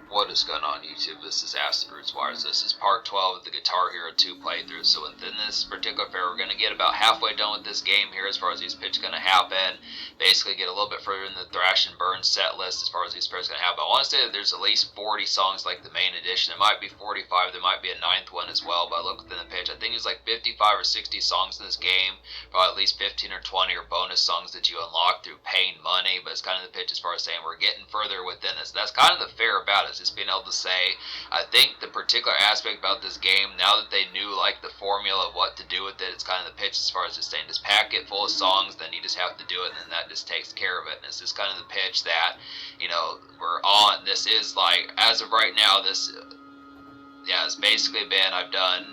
What is going on YouTube? This is Acid Roots Wires. This is part 12 of the Guitar Hero 2 playthrough. So within this particular fair, we're going to get about halfway done with this game here as far as these picks going to happen. Basically get a little bit further in the Thrash and Burn set list as far as these pairs going to happen. I want to say that there's at least 40 songs like the main edition. There might be 45. There might be a ninth one as well, but I look within the pitch. I think it's like 55 or 60 songs in this game. Probably at least 15 or 20 or bonus songs that you unlock through paying money, but it's kind of the pitch as far as saying we're getting further within this. That's kind of the fair about it, just being able to say, I think the particular aspect about this game, now that they knew like the formula of what to do with it, it's kind of the pitch as far as just saying, just pack it full of songs, then you just have to do it, and then that just takes care of it. And it's just kind of the pitch that, you know, we're on. This is like, as of right now, this, yeah, it's basically been, I've done,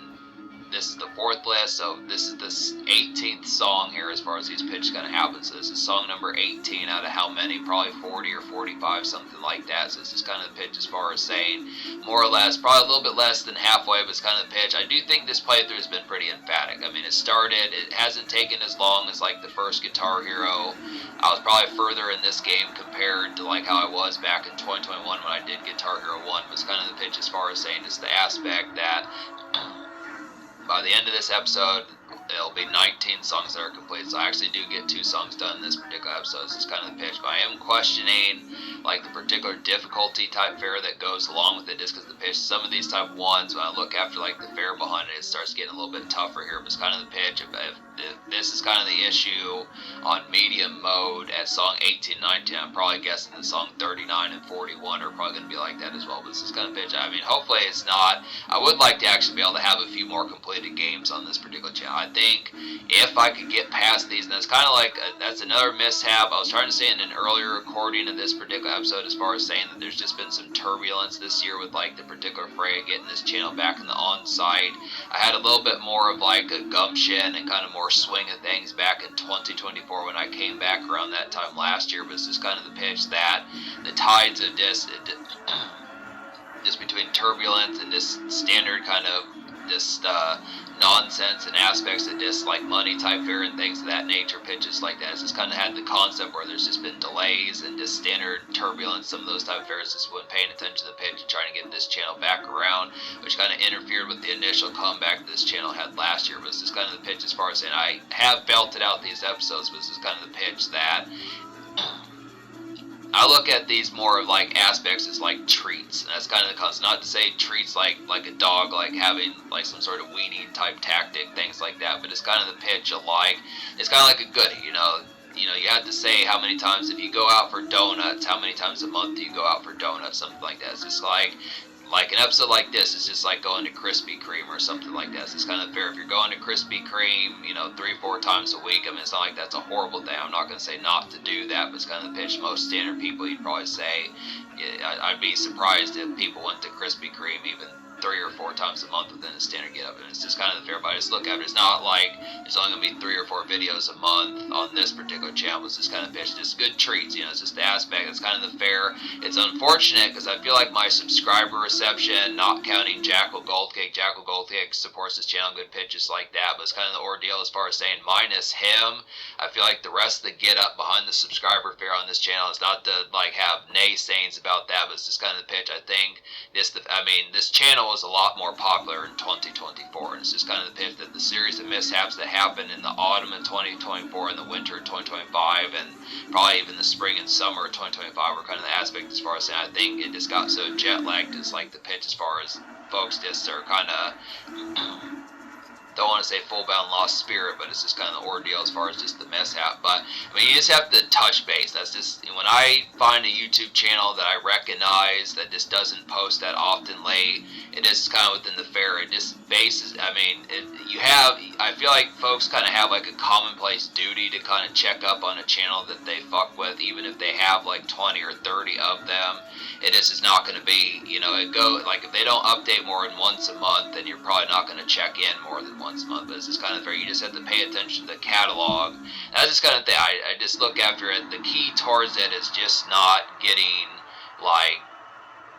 this is the fourth list, so this is the 18th song here as far as these pitches going to happen. So this is song number 18 out of how many? Probably 40 or 45, something like that. So this is kind of the pitch as far as saying, more or less, probably a little bit less than halfway, but it's kind of the pitch. I do think this playthrough has been pretty emphatic. I mean, it hasn't taken as long as like the first Guitar Hero. I was probably further in this game compared to like how I was back in 2021 when I did Guitar Hero 1. But it's kind of the pitch as far as saying just the aspect that by the end of this episode, it'll be 19 songs that are complete. So I actually do get 2 songs done in this particular episode. This is kind of the pitch. But I am questioning like the particular difficulty type fair that goes along with it, just because the pitch, some of these type 1s, when I look after like the fair behind it, it starts getting a little bit tougher here. But it's kind of the pitch. If this is kind of the issue on medium mode at song 18, 19, I'm probably guessing the song 39 and 41 are probably going to be like that as well. But this is kind of pitch. I mean, hopefully it's not. I would like to actually be able to have a few more completed games on this particular channel. I think if I could get past these, and that's kind of like that's another mishap. I was trying to say in an earlier recording of this particular episode as far as saying that there's just been some turbulence this year with like the particular fray of getting this channel back in the on-site. I had a little bit more of like a gumption and kind of more swing of things back in 2024 when I came back around that time last year, but it's just kind of the pitch that the tides of just between turbulence and this standard kind of just nonsense and aspects of just like money type fair and things of that nature, pitches like that. It's just kind of had the concept where there's just been delays and just standard turbulence. Some of those type of fairs just wasn't paying attention to the pitch and trying to get this channel back around, which kind of interfered with the initial comeback this channel had last year. But this is kind of the pitch as far as saying I have belted out these episodes, but this is kind of the pitch that I look at these more of like aspects as like treats, and that's kind of the concept. Not to say treats like a dog, like having like some sort of weaning type tactic, things like that, but it's kind of the pitch of like, it's kind of like a goodie, you know, you have to say how many times, if you go out for donuts, how many times a month do you go out for donuts, something like that. It's just like an episode like this is just like going to Krispy Kreme or something like that. So it's kind of fair. If you're going to Krispy Kreme, 3-4 times a week, I mean, it's not like that's a horrible thing. I'm not going to say not to do that, but it's kind of the pitch. Most standard people, you'd probably say, I'd be surprised if people went to Krispy Kreme even 3 or 4 times a month within a standard get up, and it's just kind of the fair. But I just look at it, it's not like there's only going to be 3 or 4 videos a month on this particular channel. It's just kind of pitch, just good treats, it's just the aspect. It's kind of the fair. It's unfortunate because I feel like my subscriber reception, not counting Jackal Goldcake supports this channel, good pitches like that, but it's kind of the ordeal as far as saying this I feel like the rest of the get up behind the subscriber fair on this channel is not to like have naysayings about that, but it's just kind of the pitch. I think this channel was a lot more popular in 2024, and it's just kind of the pitch that the series of mishaps that happened in the autumn of 2024 and the winter of 2025 and probably even the spring and summer of 2025 were kind of the aspect as far as saying I think it just got so jet lagged as like the pitch as far as folks just are kind of don't want to say full-bound lost spirit, but it's just kind of the ordeal as far as just the mishap. But I mean, you just have to touch base. That's just when I find a YouTube channel that I recognize that just doesn't post that often late. It is kind of within the fair. It just bases. I mean, I feel like folks kind of have like a commonplace duty to kind of check up on a channel that they fuck with, even if they have like 20 or 30 of them. It is not going to be, it go like if they don't update more than once a month, then you're probably not going to check in more than once a month. But it's just kind of fair. You just have to pay attention to the catalog. And that's just kind of thing. I just look after it. The key towards it is just not getting like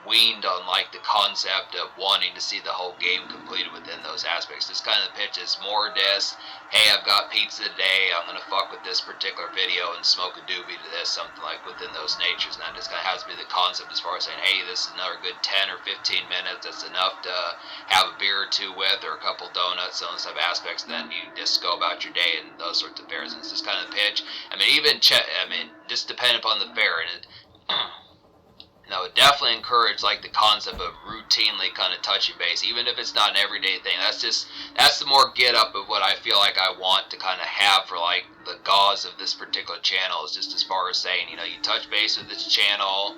weaned on like the concept of wanting to see the whole game completed within those aspects. This kind of pitch is more this, hey, I've got pizza today, I'm gonna fuck with this particular video and smoke a doobie to this, something like within those natures. And that just kind of has to be the concept as far as saying, hey, this is another good 10 or 15 minutes, that's enough to have a beer or two with, or a couple donuts, those type of aspects. Then you just go about your day and those sorts of fairs. And it's just kind of pitch. I mean, just depending upon the fair, and it and I would definitely encourage like the concept of routinely kind of touching base, even if it's not an everyday thing. That's the more get up of what I feel like I want to kind of have for like the gauze of this particular channel, is just as far as saying, you touch base with this channel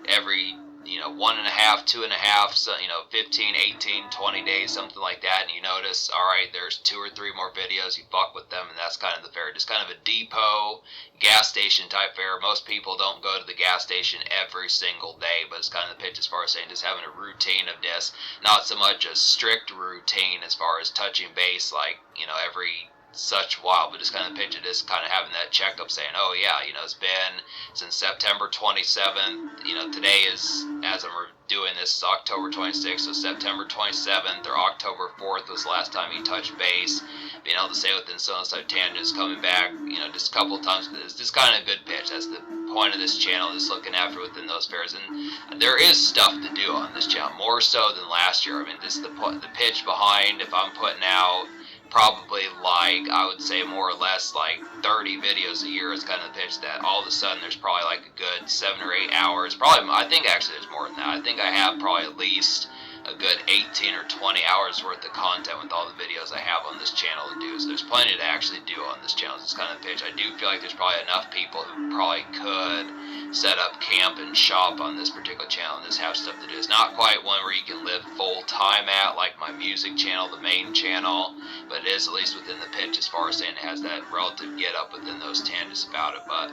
every 1.5, 2.5, so 15, 18, 20 days, something like that, and you notice, all right, there's 2 or 3 more videos, you fuck with them, and that's kind of the fair. Just kind of a depot, gas station type fair. Most people don't go to the gas station every single day, but it's kind of the pitch as far as saying just having a routine of this, not so much a strict routine as far as touching base, like, every such while, but just kind of pitch it as kind of having that checkup saying, oh yeah, it's been since September 27th, today is, as I'm doing this, is October 26th, so September 27th or October 4th was the last time you touched base, being able to say within some type tangents, coming back, just a couple of times. It's just kind of a good pitch. That's the point of this channel, is looking after within those fairs, and there is stuff to do on this channel, more so than last year. I mean, just the pitch behind, if I'm putting out probably like, I would say more or less like 30 videos a year is kind of the pitch, that all of a sudden there's probably like a good 7 or 8 hours, probably, I think actually there's more than that. I think I have probably at least a good 18 or 20 hours worth of content with all the videos I have on this channel to do. So there's plenty to actually do on this channel. It's kind of the pitch. I do feel like there's probably enough people who probably could set up camp and shop on this particular channel and just have stuff to do. It's not quite one where you can live full time at, like my music channel, the main channel, but it is at least within the pitch as far as saying it has that relative get up within those tangents about it. But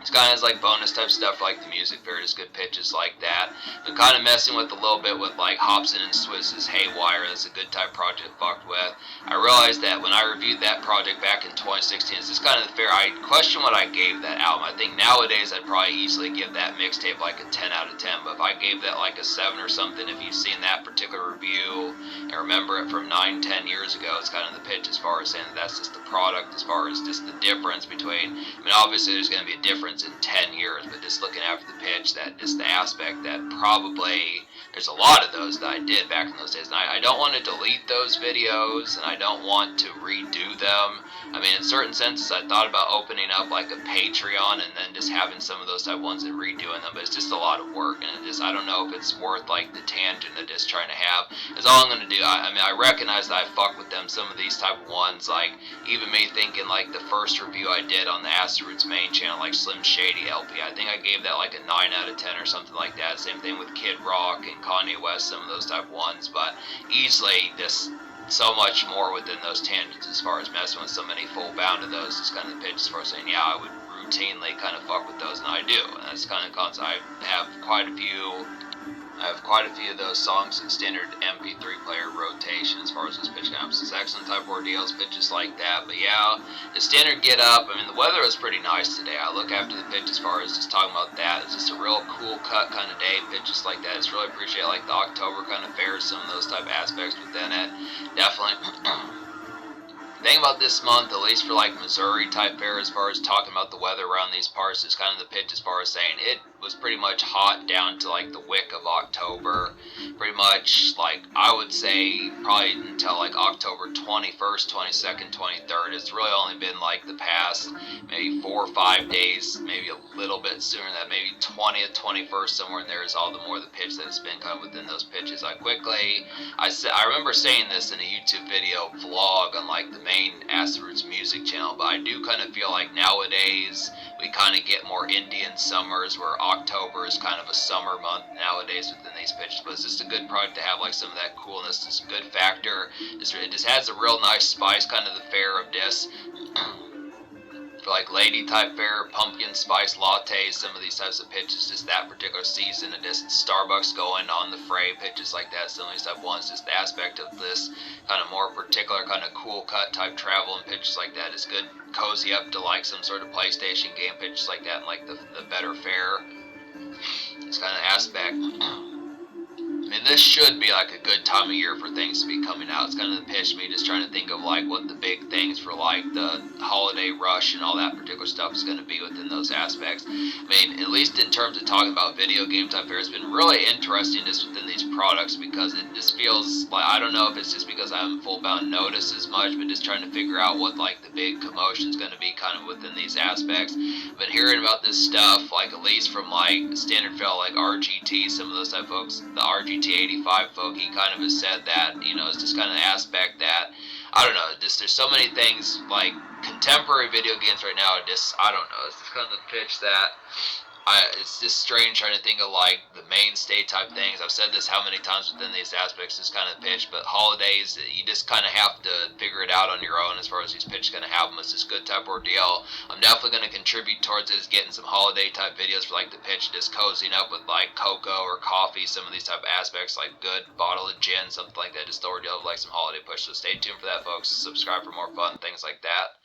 it's kind of like bonus type stuff like the music fair, just good pitches like that. Been kind of messing with a little bit with like Hobson and Swiss's Haywire. That's a good type project to fuck with. I realized that when I reviewed that project back in 2016, it's just kind of the fair. I question what I gave that album. I think nowadays I'd probably easily give that mixtape like a 10 out of 10. But if I gave that like a 7 or something, if you've seen that particular review and remember it from 9, 10 years ago, it's kind of the pitch as far as saying that's just the product, as far as just the difference between, I mean, obviously there's going to be a difference in 10 years, but just looking after the pitch, that is the aspect that probably, there's a lot of those that I did back in those days, and I don't want to delete those videos, and I don't want to redo them. I mean, in certain senses, I thought about opening up like a Patreon and then just having some of those type ones and redoing them, but it's just a lot of work, and I don't know if it's worth like the tangent of just trying to have. That's all I'm going to do. I recognize that I fuck with them, some of these type of ones, like even me thinking like the first review I did on the Acid Roots main channel, like Slim Shady LP, I think I gave that like a 9 out of 10 or something like that. Same thing with Kid Rock and Kanye West, some of those type of ones, but easily just so much more within those tangents as far as messing with so many full bound of those. It's kind of the pitch as far as saying, yeah, I would routinely kind of fuck with those, and I do, and that's kind of concept. I have quite a few of those songs in standard MP3 player rotation as far as this pitch comes. It's excellent type of ordeals, pitches like that. But yeah, the standard get up. I mean, the weather was pretty nice today. I look after the pitch as far as just talking about that. It's just a real cool cut kind of day. Pitches like that. It's really appreciate like the October kind of fairs, some of those type of aspects within it. Definitely. Thing about this month, at least for like Missouri type fair, as far as talking about the weather around these parts, is kind of the pitch as far as saying it was pretty much hot down to like the wick of October. Pretty much like I would say probably until like October 21st, 22nd, 23rd. It's really only been like the past maybe 4 or 5 days, maybe a little bit sooner than that, maybe 20th, 21st, somewhere in there is all the more the pitch that has been kind of within those pitches. I remember saying this in a YouTube video vlog on like the main Acid Roots music channel, but I do kind of feel like nowadays we kind of get more Indian summers, where October is kind of a summer month nowadays within these pitches. But it's just a good product to have like some of that coolness. It's a good factor. It just has a real nice spice, kind of the fare of this. For like lady type fare, pumpkin spice lattes, some of these types of pitches, just that particular season, and just Starbucks going on the fray, pitches like that, some of these type ones, just the aspect of this kind of more particular kind of cool cut type travel and pitches like that is good, cozy up to like some sort of PlayStation game, pitches like that, and like the better fare. this kind of aspect. I mean, this should be like a good time of year for things to be coming out. It's kind of the pitch to me, just trying to think of like what the big things for like the holiday rush and all that particular stuff is going to be within those aspects. I mean, at least in terms of talking about video games out there, it's been really interesting just within these products, because it just feels like, I don't know if it's just because I haven't full bound noticed as much, but just trying to figure out what like the big commotion is going to be kind of within these aspects. But hearing about this stuff, like at least from like standard fell like RGT, some of those type folks, the RGT 85 folk, he kind of has said that, it's just kind of the aspect that, I don't know, just there's so many things like contemporary video games right now, just, I don't know, it's just kind of the pitch that it's just strange trying to think of like the mainstay type things. I've said this how many times within these aspects, this kind of pitch, but holidays, you just kind of have to figure it out on your own as far as these pitch going to happen. It's this good type ordeal. I'm definitely going to contribute towards this, getting some holiday type videos for like the pitch, just cozying up with like cocoa or coffee, some of these type of aspects, like good bottle of gin, something like that, just the ordeal of like some holiday push. So stay tuned for that, folks. Subscribe for more fun things like that.